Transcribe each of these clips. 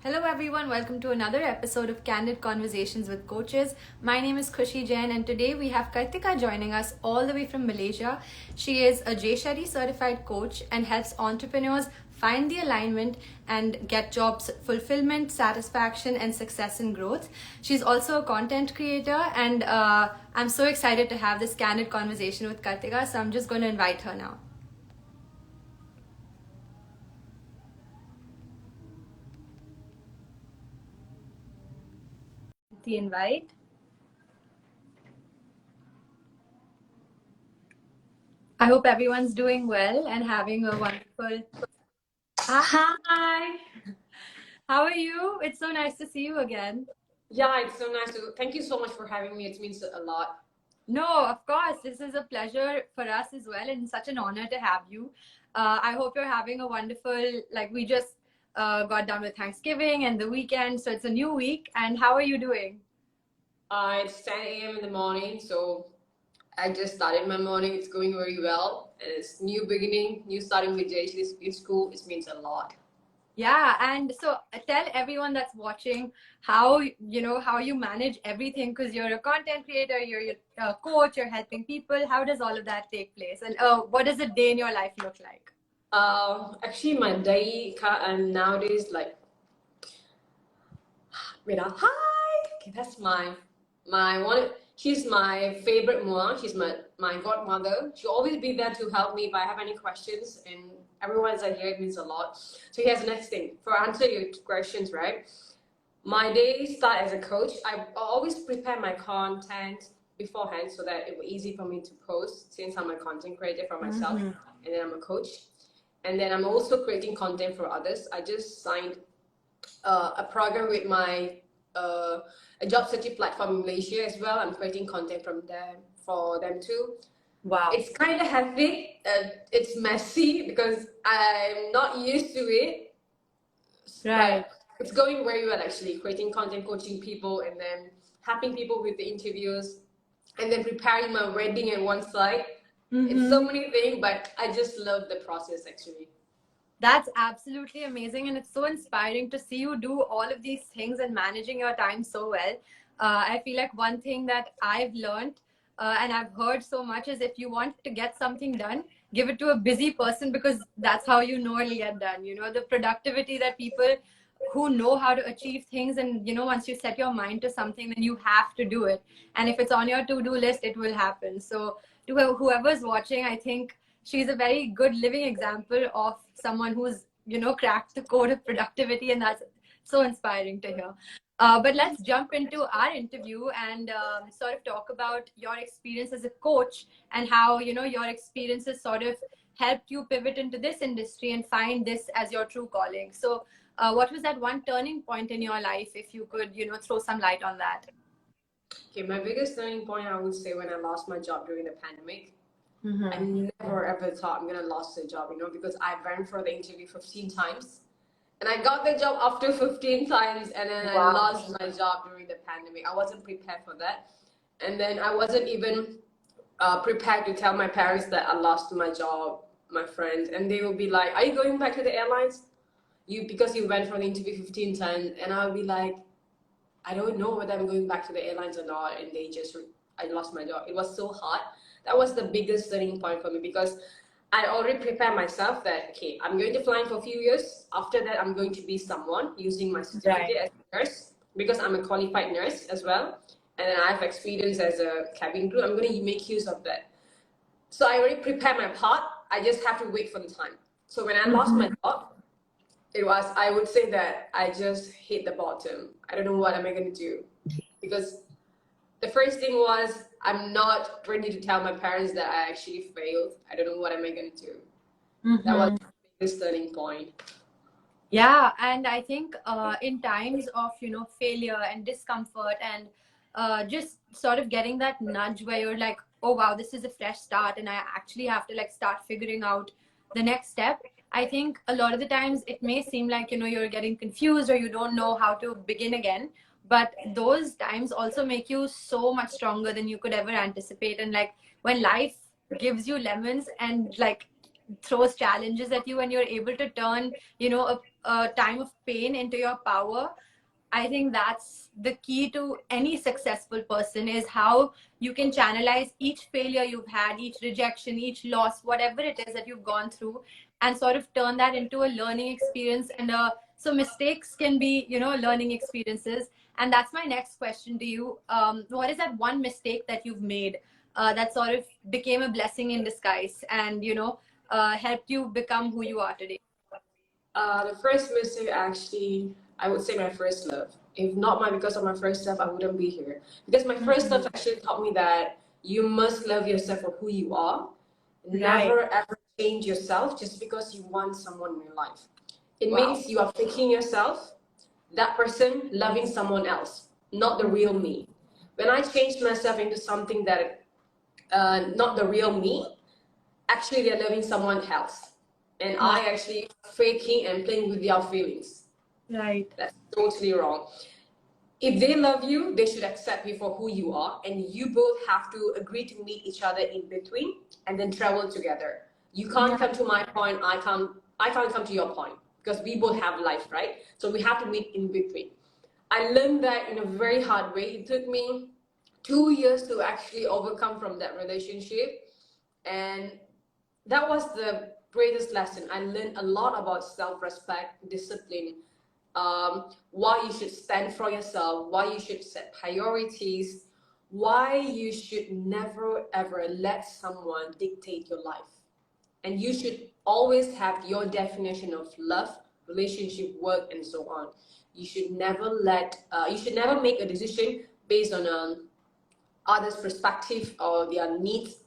Hello everyone, welcome to another episode of Candid Conversations with Coaches. My name is Khushi Jain and today we have Kartika joining us all the way from Malaysia. She is a JShetty certified coach and helps entrepreneurs find the alignment and get jobs fulfillment, satisfaction and success and growth. She's also a content creator and I'm so excited to have this candid conversation with Kartika, so I'm just going to invite her now. The invite. I hope everyone's doing well and having a wonderful... Hi. How are you? It's so nice to see you again. Yeah, it's so nice to. Thank you so much for having me. It means a lot. No, of course. This is a pleasure for us as well and such an honor to have you. I hope you're having a wonderful, we just got done with Thanksgiving and the weekend, so it's a new week. And how are you doing? It's 10 a.m. in the morning, so I just started my morning. It's going very well. It's new beginning, new starting with JayShettyCertificationSchool. It means a lot. Yeah, and so tell everyone that's watching how you manage everything, because you're a content creator, you're a coach, you're helping people. How does all of that take place, and what does a day in your life look like? Actually, my day nowadays hi. Okay, that's my one. She's my favorite mom. She's my godmother. She'll always be there to help me if I have any questions, and everyone's here. It means a lot. So here's the next thing. For answer your questions, right? My day start as a coach. I always prepare my content beforehand so that it was easy for me to post, since I'm a content creator for myself, and then I'm a coach, and then I'm also creating content for others. I just signed a program with my a job searching platform in Malaysia as well. I'm creating content from them for them too. Wow. It's kind of hectic. It's messy because I'm not used to it. Right. But it's going very well actually. Creating content, coaching people, and then helping people with the interviews, and then preparing my wedding at one side. It's so many things, but I just love the process actually. That's absolutely amazing, and it's so inspiring to see you do all of these things and managing your time so well. I feel like one thing that I've learned and I've heard so much is, if you want to get something done, give it to a busy person, because that's how you know it'll get done. The productivity that people who know how to achieve things, and once you set your mind to something, then you have to do it. And if it's on your to-do list, it will happen. So to whoever's watching, I think she's a very good living example of someone who's cracked the code of productivity, and that's so inspiring to hear. But let's jump into our interview and sort of talk about your experience as a coach, and how your experiences sort of helped you pivot into this industry and find this as your true calling. So what was that one turning point in your life, if you could throw some light on that? Okay, my biggest turning point, I would say, when I lost my job during the pandemic. I never ever thought I'm gonna lose the job, because I went for the interview 15 times, and I got the job after 15 times, and then I lost my job during the pandemic. I wasn't prepared for that, and then I wasn't even prepared to tell my parents that I lost my job, my friends, and they will be like, "Are you going back to the airlines? Because you went for the interview 15 times," and I'll be like, "I don't know whether I'm going back to the airlines or not," and I lost my job. It was so hard. That was the biggest turning point for me, because I already prepared myself that, okay, I'm going to fly for a few years. After that, I'm going to be someone using my certificate as a nurse, because I'm a qualified nurse as well. And then I have experience as a cabin crew. I'm going to make use of that. So I already prepared my part. I just have to wait for the time. So when I lost my job, I would say that I just hit the bottom. I don't know what am I going to do, because the first thing was, I'm not ready to tell my parents that I actually failed. I don't know what am I going to do. That was the biggest turning point. Yeah, and I think in times of failure and discomfort, and just sort of getting that nudge where you're like, oh wow, this is a fresh start, and I actually have to start figuring out the next step. I think a lot of the times it may seem like you're getting confused, or you don't know how to begin again, but those times also make you so much stronger than you could ever anticipate. And when life gives you lemons and throws challenges at you, and you're able to turn a time of pain into your power, I think that's the key to any successful person, is how you can channelize each failure you've had, each rejection, each loss, whatever it is that you've gone through, and sort of turn that into a learning experience. And so mistakes can be, learning experiences. And that's my next question to you. What is that one mistake that you've made that sort of became a blessing in disguise and, helped you become who you are today? The first mistake, actually, I would say my first love. If not because of my first love, I wouldn't be here. Because my first love actually taught me that you must love yourself for who you are. Right. Never ever change yourself just because you want someone in your life. It Wow. means you are faking yourself, that person loving someone else, not the real me. When I changed myself into something that not the real me, actually they're loving someone else. And I actually faking and playing with their feelings. Right. That's totally wrong. If they love you, they should accept you for who you are, and you both have to agree to meet each other in between and then travel together. You can't come to my point, I can't come to your point, because we both have life, right? So we have to meet in between. I learned that in a very hard way. It took me 2 years to actually overcome from that relationship, and that was the greatest lesson. I learned a lot about self-respect, discipline, why you should stand for yourself, why you should set priorities, why you should never ever let someone dictate your life. And you should always have your definition of love, relationship, work, and so on. You should never make a decision based on others' perspective or their needs.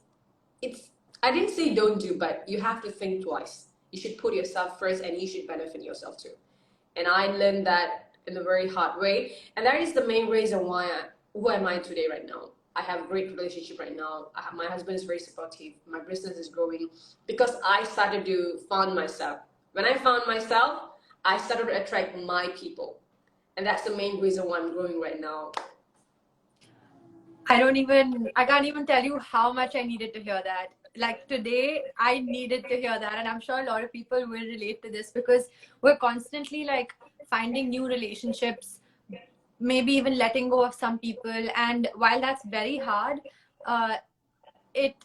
It's I didn't say don't do, but you have to think twice. You should put yourself first, and you should benefit yourself too. And I learned that in a very hard way, and that is the main reason who am I today right now. I have a great relationship right now. My husband is very supportive. My business is growing because I started to find myself. When I found myself, I started to attract my people, and that's the main reason why I'm growing right now. I can't even tell you how much I needed to hear that. Like today, I needed to hear that. And I'm sure a lot of people will relate to this, because we're constantly like finding new relationships, maybe even letting go of some people. And while that's very hard, uh, it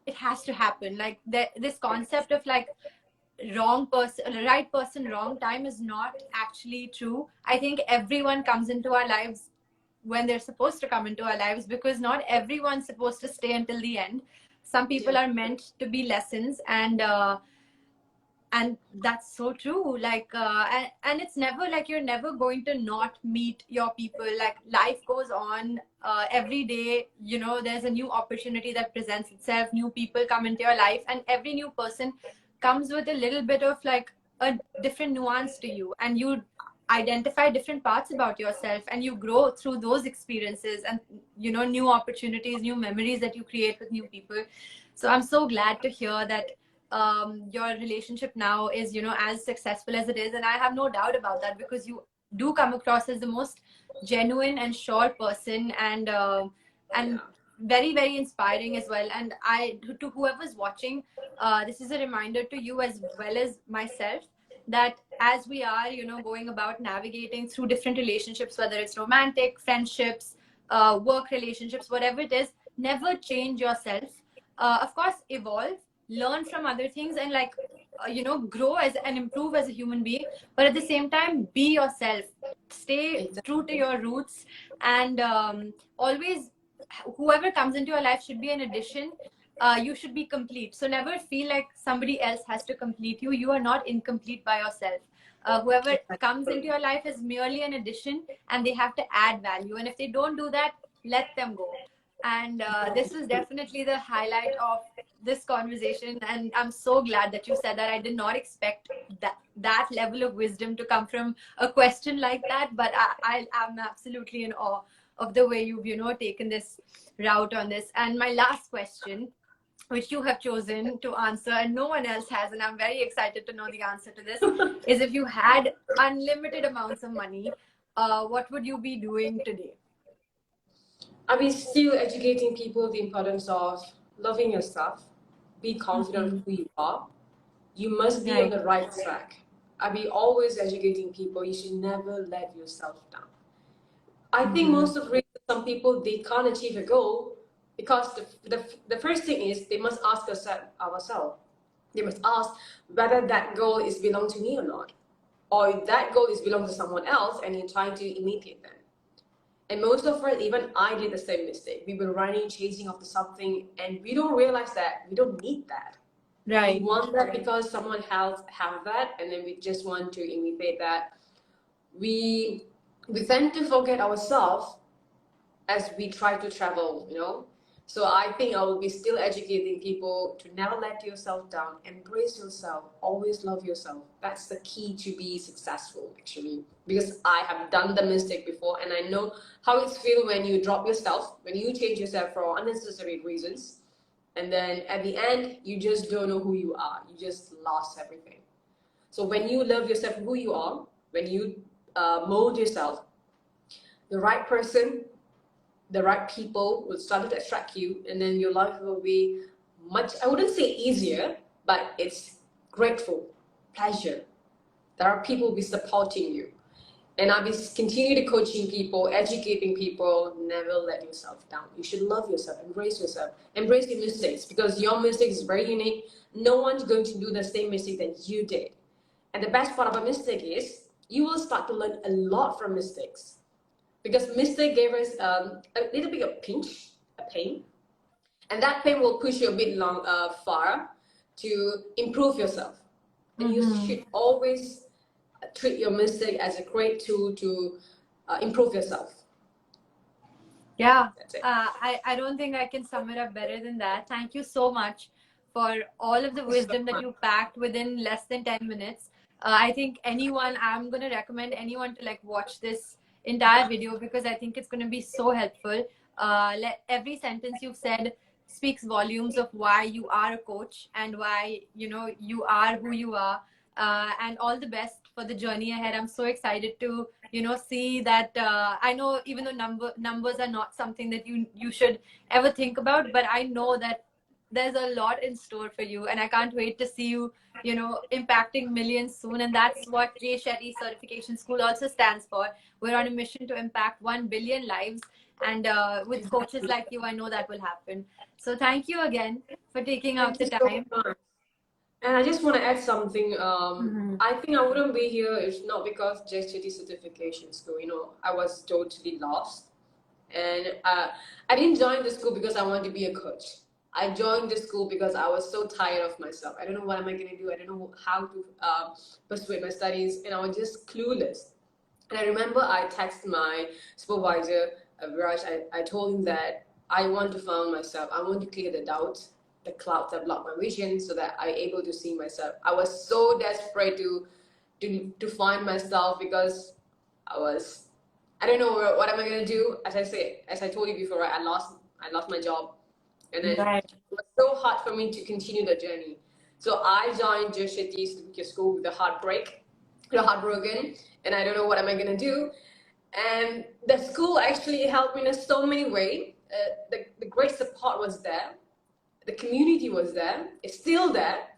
it has to happen. Like this concept of like wrong person, right person, wrong time is not actually true. I think everyone comes into our lives when they're supposed to come into our lives, because not everyone's supposed to stay until the end. Some people are meant to be lessons, and that's so true. Like and it's never like you're never going to not meet your people. Like life goes on, every day, there's a new opportunity that presents itself, new people come into your life, and every new person comes with a little bit of like a different nuance to you, and you identify different parts about yourself, and you grow through those experiences, and new opportunities, new memories that you create with new people. So I'm so glad to hear that your relationship now is as successful as it is, and I have no doubt about that, because you do come across as the most genuine and sure person, and very, very inspiring as well. And to whoever's watching, this is a reminder to you as well as myself, that as we are going about navigating through different relationships, whether it's romantic, friendships, work relationships, whatever it is, never change yourself. Of course, evolve, learn from other things, and like grow as and improve as a human being, but at the same time be yourself, stay true to your roots, and always whoever comes into your life should be an addition. You should be complete, so never feel like somebody else has to complete you. You are not incomplete by yourself. Whoever comes into your life is merely an addition, and they have to add value, and if they don't do that, let them go. And this was definitely the highlight of this conversation, and I'm so glad that you said that. I did not expect that level of wisdom to come from a question like that, but I am absolutely in awe of the way you've taken this route on this. And my last question, which you have chosen to answer and no one else has, and I'm very excited to know the answer to this, is if you had unlimited amounts of money, what would you be doing today? I'll be still educating people the importance of loving yourself, be confident of who you are. You must be on the right track. I'll be always educating people. You should never let yourself down. I think most of the reason some people they can't achieve a goal because the first thing is they must ask ourselves. They must ask whether that goal is belong to me or not, or that goal is belong to someone else, and you're trying to imitate them. And most of us, even I did the same mistake. We were running, chasing after something, and we don't realize that we don't need that. Right. We want that because someone else have that, and then we just want to imitate that. We tend to forget ourselves as we try to travel, you know. So I think I will be still educating people to never let yourself down, embrace yourself, always love yourself. That's the key to be successful, actually, because I have done the mistake before, and I know how it feels when you drop yourself, when you change yourself for unnecessary reasons, and then at the end you just don't know who you are. You just lost everything. So when you love yourself who you are, when you mold yourself, the right person, the right people will start to attract you, and then your life will be much, I wouldn't say easier, but it's grateful, pleasure. There are people will be supporting you. And I'll be continue to coaching people, educating people. Never let yourself down. You should love yourself, embrace your mistakes, because your mistake is very unique. No one's going to do the same mistake that you did. And the best part of a mistake is you will start to learn a lot from mistakes. Because mistake gave us a little bit of pinch, a pain, and that pain will push you a bit far to improve yourself. And you should always treat your mistake as a great tool to improve yourself. Yeah, That's it. I don't think I can sum it up better than that. Thank you so much for all of the wisdom that you packed within less than 10 minutes. I think I'm going to recommend anyone to like watch this entire video because I think it's going to be so helpful. Every sentence you've said speaks volumes of why you are a coach and why, you know, you are who you are. And all the best for the journey ahead. I'm so excited to, you know, see that. I know even though numbers are not something that you should ever think about, but I know that there's a lot in store for you, and I can't wait to see you, you know, impacting millions soon. And that's what Jay Shetty Certification School also stands for. We're on a mission to impact 1 billion lives, and with coaches like you, I know that will happen. So thank you again for taking out Thank you the so time. much. And I just want to add something. I think I wouldn't be here if not because JayShetty Certification School. You know, I was totally lost, and I didn't join the school because I wanted to be a coach. I joined the school because I was so tired of myself. I don't know what am I going to do. I don't know how to pursue my studies, and I was just clueless. And I remember I texted my supervisor, Viraj. I told him that I want to find myself. I want to clear the doubts, the clouds that block my vision, so that I'm able to see myself. I was so desperate to find myself because I don't know what am I gonna do. As I told you before, right, I lost my job, and then Right. it was so hard for me to continue the journey. So I joined JayShetty Certification School with a heartbroken, and I don't know what am I gonna do. And the school actually helped me in so many ways. The great support was there, the community was there, it's still there,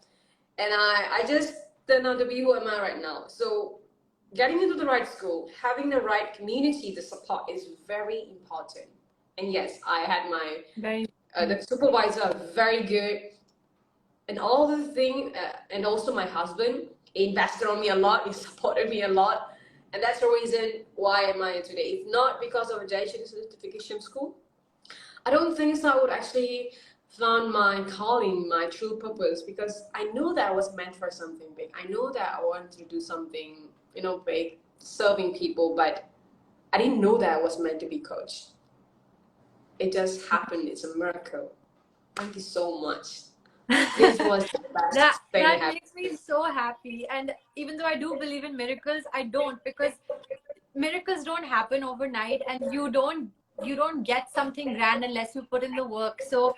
and I just turned out to be who am I right now. So getting into the right school, having the right community, the support is very important. And yes, I had my the supervisor are very good, and all the thing, and also my husband, he invested on me a lot, he supported me a lot, and that's the reason why am I today. If not because of a JayShetty Certification School, I don't think so. I would actually found my calling, my true purpose, because I know that I was meant for something big. I know that I wanted to do something, you know, big, serving people, but I didn't know that I was meant to be coach. It just happened. It's a miracle. Thank you so much. This was the best thing That happened. makes me so happy. And even though I do believe in miracles, I don't, because miracles don't happen overnight, and you don't get something grand unless you put in the work. So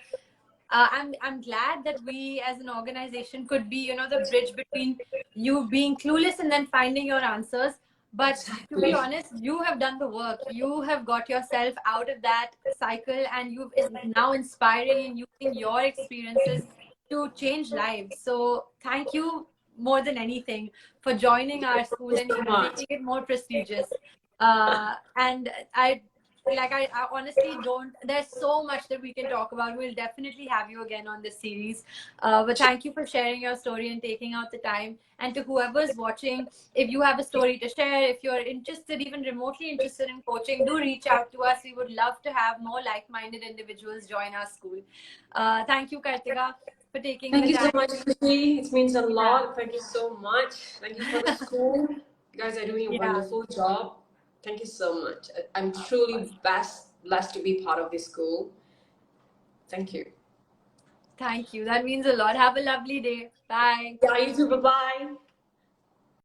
I'm glad that we as an organization could be, you know, the bridge between you being clueless and then finding your answers. But to be Exactly. honest, you have done the work. You have got yourself out of that cycle, and you've is now inspiring and using your experiences to change lives. So thank you more than anything for joining our school and, you know, making it more prestigious. And I honestly don't, there's so much that we can talk about. We'll definitely have you again on this series. But thank you for sharing your story and taking out the time. And to whoever's watching, if you have a story to share, if you're interested, even remotely interested in coaching, do reach out to us. We would love to have more like-minded individuals join our school. Thank you, Kartika, for taking Thank the you so time. much, Kushi. It means a lot. Yeah. Thank you so much. Thank you for the school. You guys are doing a Yeah. wonderful job. Thank you so much. I'm truly blessed to be part of this school. Thank you. Thank you. That means a lot. Have a lovely day. Bye. Yeah, you too. Bye-bye.